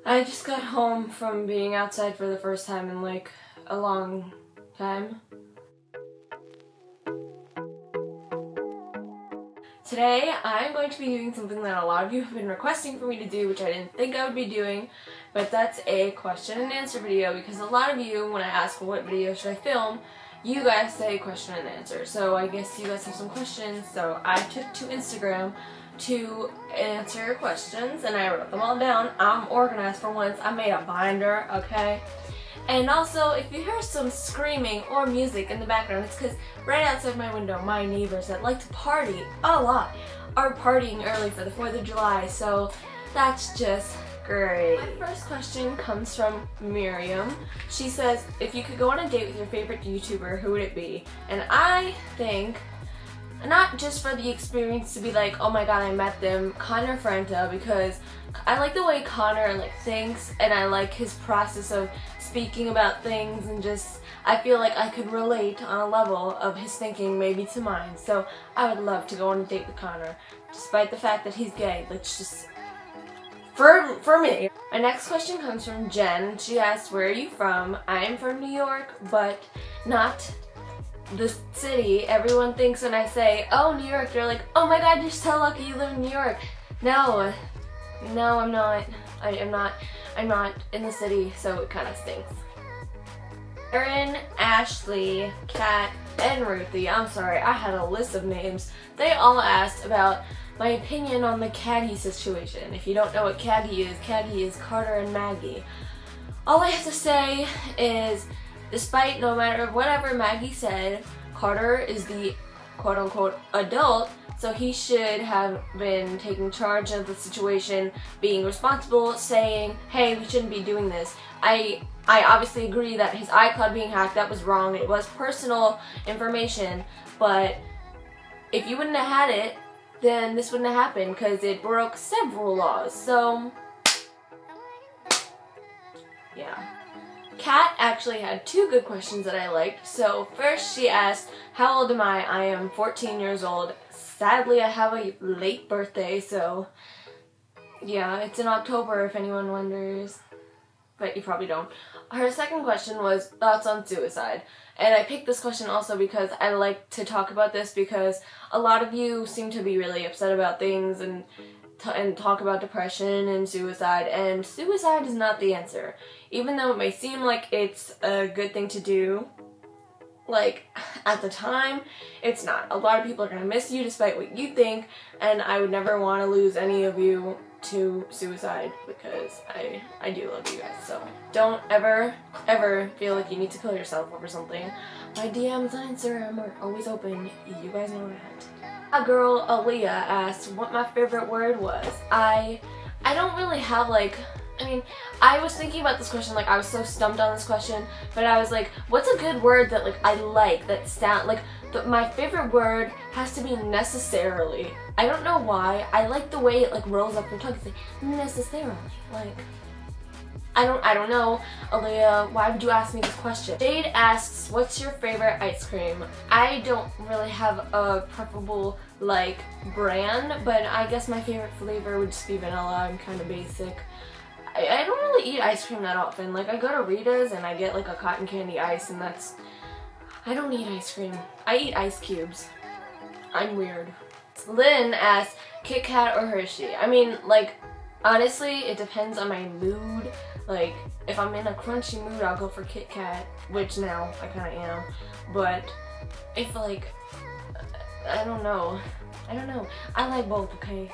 I just got home from being outside for the first time in like a long time. Today I'm going to be doing something that a lot of you have been requesting for me to do, which I didn't think I would be doing, but that's a question and answer video, because a lot of you, when I ask what video should I film, you guys say question and answer. So I guess you guys have some questions, so I took to Instagram to answer your questions and I wrote them all down. I'm organized for once. I made a binder, okay? And also, if you hear some screaming or music in the background, it's because right outside my window, my neighbors that like to party a lot are partying early for the 4th of July, so that's just great. My first question comes from Miriam. She says, if you could go on a date with your favorite YouTuber, who would it be? And I think, not just for the experience to be like, oh my god, I met them, Connor Frenta, because I like the way Connor thinks, and I like his process of speaking about things, and just I feel like I could relate on a level of his thinking maybe to mine. So I would love to go on a date with Connor, despite the fact that he's gay. Let's just for me. My next question comes from Jen. She asked, where are you from? I am from New York, but not the city. Everyone thinks when I say, oh, New York, they're like, oh my god, you're so lucky you live in New York. No, I'm not. I'm not in the city, so it kind of stinks. Erin, Ashley, Kat, and Ruthie, I'm sorry, I had a list of names. They all asked about my opinion on the Caddy situation. If you don't know what Caddy is Carter and Maggie. All I have to say is, despite no matter whatever Maggie said, Carter is the quote-unquote adult, so he should have been taking charge of the situation, being responsible, saying, hey, we shouldn't be doing this. I obviously agree that his iCloud being hacked, that was wrong. It was personal information, but if you wouldn't have had it, then this wouldn't have happened, because it broke several laws. So yeah. Kat actually had two good questions that I liked. So first she asked, how old am I? I am 14 years old. Sadly, I have a late birthday, so yeah, it's in October if anyone wonders, but you probably don't. Her second question was thoughts on suicide. And I picked this question also because I like to talk about this, because a lot of you seem to be really upset about things and talk about depression and suicide is not the answer. Even though it may seem like it's a good thing to do, like, at the time, it's not. A lot of people are going to miss you despite what you think, and I would never want to lose any of you to suicide, because I do love you guys. So don't ever feel like you need to kill yourself over something. My DMs on Instagram are always open. You guys know that. A girl, Aaliyah, asked what my favorite word was. I don't really have I was thinking about this question, I was so stumped on this question, but I was like, what's a good word that I like, that sound, my favorite word has to be necessarily. I don't know why, I like the way it rolls up your tongue, it's necessarily, I don't know, Aaliyah, why would you ask me this question? Jade asks, what's your favorite ice cream? I don't really have a preferable, brand, but I guess my favorite flavor would just be vanilla. I'm kind of basic. I don't really eat ice cream that often. I go to Rita's and I get a cotton candy ice, and that's... I don't eat ice cream. I eat ice cubes. I'm weird. Lynn asks, Kit Kat or Hershey? I mean, honestly, it depends on my mood. If I'm in a crunchy mood, I'll go for Kit Kat, which now I kind of am. But if I don't know. I like both, okay?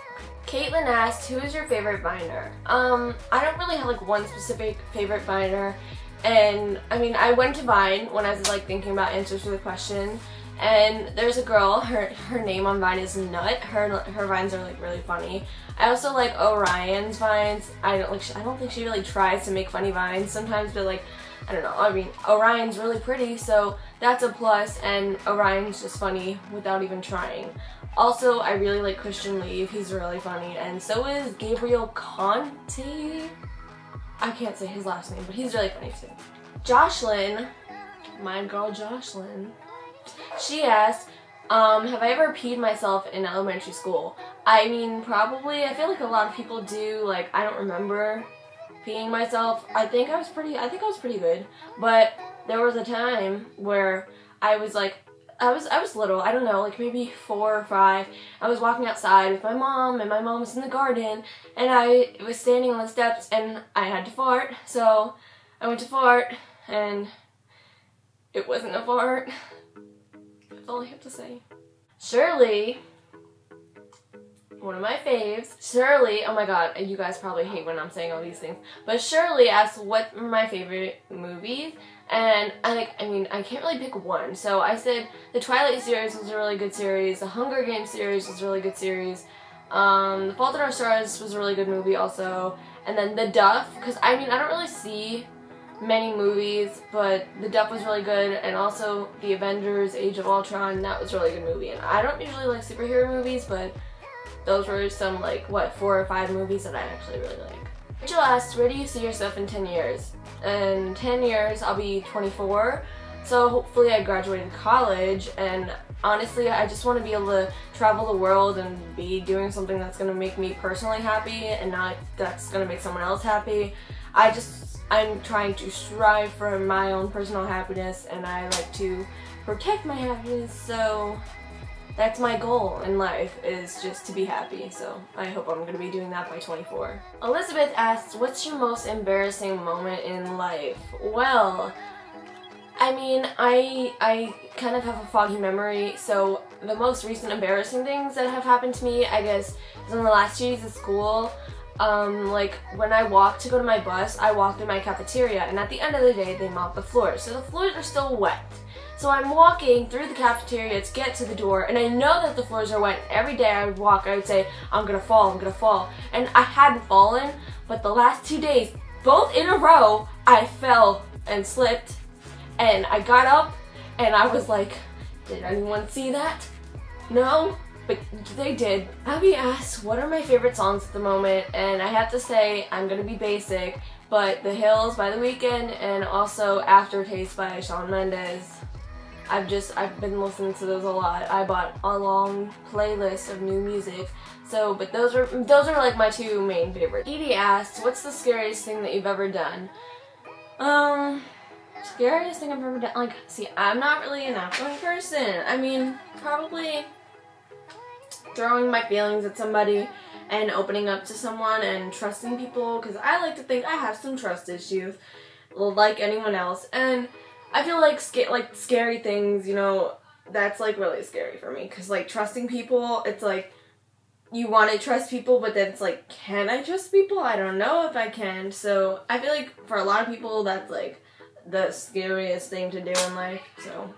Caitlin asked, who is your favorite Viner? I don't really have one specific favorite Viner, and I went to Vine when I was thinking about answers to the question, and there's a girl, her name on Vine is Nut. Her Vines are really funny. I also like Orion's Vines. I don't think she really tries to make funny Vines sometimes, but I don't know. Orion's really pretty, so that's a plus, and Orion's just funny without even trying. Also, I really like Christian Lee. He's really funny, and so is Gabriel Conte. I can't say his last name, but he's really funny too. Jocelyn, my girl Jocelyn, she asked, have I ever peed myself in elementary school? Probably. I feel like a lot of people do. I don't remember peeing myself, I think I was pretty good. But there was a time where I was like, I was little, I don't know, like maybe 4 or 5. I was walking outside with my mom, and my mom was in the garden, and I was standing on the steps, and I had to fart. So I went to fart, and it wasn't a fart. That's all I have to say. Shirley, one of my faves, Shirley, oh my god, you guys probably hate when I'm saying all these things, but Shirley asked what were my favorite movies, and I can't really pick one, so I said the Twilight series was a really good series, the Hunger Games series was a really good series, The Fault in Our Stars was a really good movie also, and then The Duff, because I don't really see many movies, but The Duff was really good, and also The Avengers, Age of Ultron, that was a really good movie, and I don't usually like superhero movies, but those were some, like, 4 or 5 movies that I actually really like. Rachel asked, where do you see yourself in 10 years? In 10 years, I'll be 24, so hopefully I graduated college, and honestly, I just want to be able to travel the world and be doing something that's going to make me personally happy, and not that's going to make someone else happy. I'm trying to strive for my own personal happiness, and I like to protect my happiness, so that's my goal in life, is just to be happy, so I hope I'm going to be doing that by 24. Elizabeth asks, what's your most embarrassing moment in life? Well, I kind of have a foggy memory, so the most recent embarrassing things that have happened to me, I guess, is in the last 2 days of school. Like, when I walked to go to my bus, I walked in my cafeteria, and at the end of the day, they mopped the floors, so the floors are still wet. So I'm walking through the cafeteria to get to the door, and I know that the floors are wet. Every day I would walk, I would say, I'm gonna fall, I'm gonna fall. And I hadn't fallen, but the last 2 days, both in a row, I fell and slipped, and I got up, and I was like, did anyone see that? No? But they did. Abby asks, what are my favorite songs at the moment? And I have to say, I'm gonna be basic, but The Hills by The Weeknd, and also Aftertaste by Shawn Mendes. I've been listening to those a lot. I bought a long playlist of new music. So, but those are like my 2 main favorites. Edie asks, what's the scariest thing that you've ever done? Scariest thing I've ever done, like, see, I'm not really an outgoing person. Probably throwing my feelings at somebody and opening up to someone and trusting people, because I like to think I have some trust issues, like anyone else, and I feel like scary things, that's like really scary for me, because like trusting people, it's like you want to trust people, but then it's like, can I trust people? I don't know if I can. So I feel like for a lot of people, that's like the scariest thing to do in life. So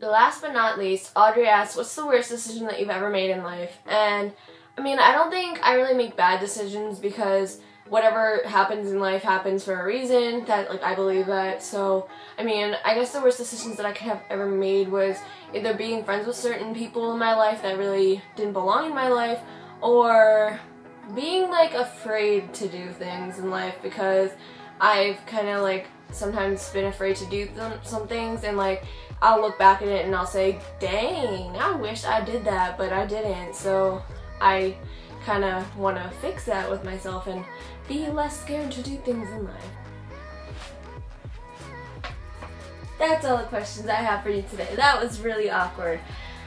last but not least, Audrey asks, what's the worst decision that you've ever made in life? And I don't think I really make bad decisions, because whatever happens in life happens for a reason, I believe that. So, I guess the worst decisions that I could have ever made was either being friends with certain people in my life that really didn't belong in my life, or being, afraid to do things in life, because I've kind of, sometimes been afraid to do some things, and, I'll look back at it and I'll say, dang, I wish I did that, but I didn't. So, I kind of want to fix that with myself and be less scared to do things in life. That's all the questions I have for you today. That was really awkward.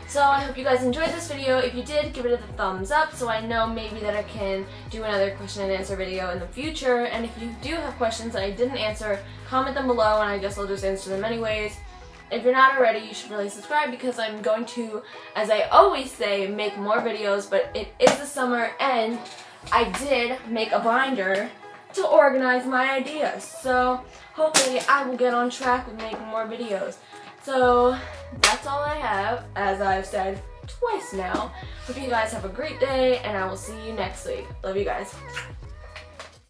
So I hope you guys enjoyed this video. If you did, give it a thumbs up so I know maybe that I can do another question and answer video in the future. And if you do have questions that I didn't answer, comment them below and I guess I'll just answer them anyways. If you're not already, you should really subscribe, because I'm going to, as I always say, make more videos, but it is the summer and I did make a binder to organize my ideas. So hopefully I will get on track with making more videos. So that's all I have, as I've said twice now. Hope you guys have a great day, and I will see you next week. Love you guys.